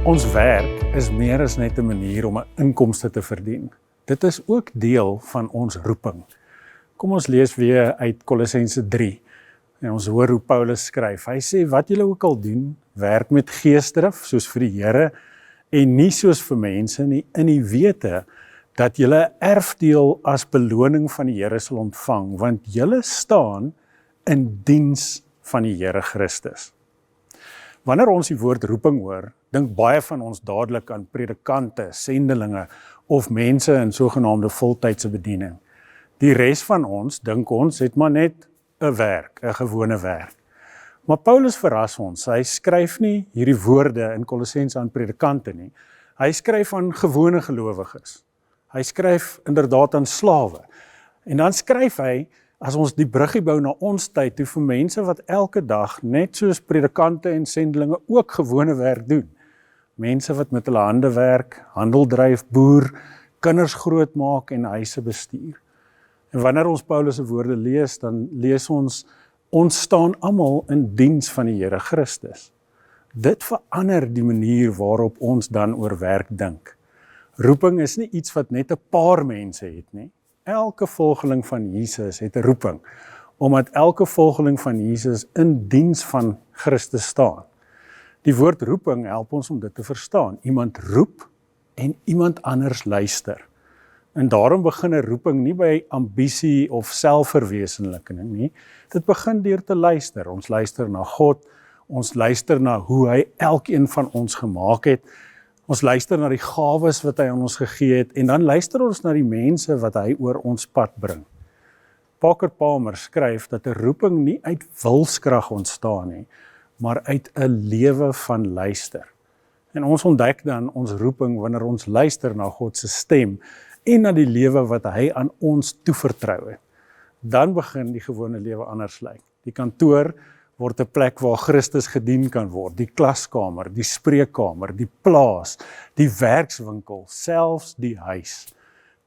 Ons werk is meer as net 'n manier om 'n inkomste te verdien. Dit is ook deel van ons roeping. Kom ons lees weer uit Kolossense 3. En ons hoor hoe Paulus skryf. Hy sê, wat julle ook al doen, werk met geesdrif, soos vir die Here, en nie soos vir mense nie, in die wete, dat julle 'n erfdeel as beloning van die Here sal ontvang, want julle staan in diens van die Here Christus. Wanneer ons die woord roeping hoor, dink baie van ons dadelik aan predikante, sendelinge of mense in sogenaamde voltydse bediening. Die res van ons dink ons het maar net 'n werk, 'n gewone werk. Maar Paulus verras ons, hy skryf nie hierdie woorde in Kolossense aan predikante nie. Hy skryf aan gewone gelowiges. Hy skryf inderdaad aan slawe. En dan skryf hy, as ons die bruggie bou na ons tyd, toe vir mense wat elke dag, net soos predikante en sendelinge, ook gewone werk doen. Mense wat met hulle hande werk, handel dryf, boer, kinders grootmaak en huise bestuur. En wanneer ons Paulus se woorde lees, dan lees ons staan almal in diens van die Here Christus. Dit verander die manier waarop ons dan oor werk dink. Roeping is nie iets wat net 'n paar mense het nie. Elke volgeling van Jesus het 'n roeping, omdat elke volgeling van Jesus in diens van Christus staan. Die woord roeping help ons om dit te verstaan. Iemand roep en iemand anders luister. En daarom begin 'n roeping nie by ambisie of selfverwesenliking nie. Dit begin deur te luister. Ons luister na God, ons luister na hoe hy elkeen van ons gemaak het. Ons luister na die gawes wat hy aan ons gegee het, en dan luister ons na die mense wat hy oor ons pad bring. Parker Palmer skryf dat 'n roeping nie uit wilskrag ontstaan nie, maar uit 'n lewe van luister. En ons ontdek dan ons roeping wanneer ons luister na God se stem en na die lewe wat hy aan ons toevertrou het. Dan begin die gewone lewe anders lyk. Die kantoor word 'n plek waar Christus gedien kan word, die klaskamer, die spreekkamer, die plaas, die werkswinkel, selfs die huis.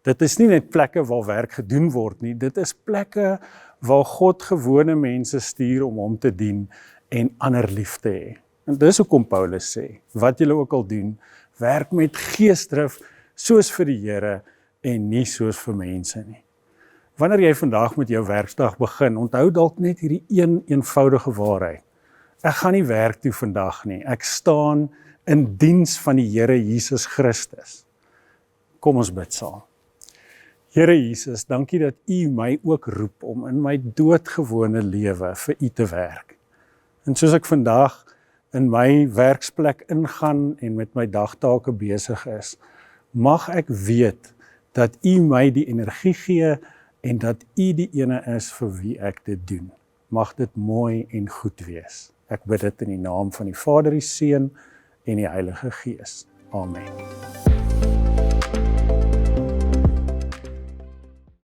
Dit is nie net plekke waar werk gedoen word nie, dit is plekke waar God gewone mense stuur om hom te dien en ander lief te hê. En dis hoekom Paulus sê, wat julle ook al doen, werk met geesdrif soos vir die Here en nie soos vir mense nie. Wanneer jy vandag met jou werksdag begin, onthou dalk net hierdie eenvoudige waarheid. Ek gaan nie werk toe vandag nie, ek staan in diens van die Here Jesus Christus. Kom ons bid saam. Here Jesus, dankie dat U my ook roep om in my doodgewone lewe vir U te werk. En soos ek vandag in my werksplek ingaan en met my dagtake besig is, mag ek weet dat U my die energie gee en dat U die ene is vir wie ek dit doen. Mag dit mooi en goed wees. Ek bid dit in die naam van die Vader, die Seun en die Heilige Gees. Amen.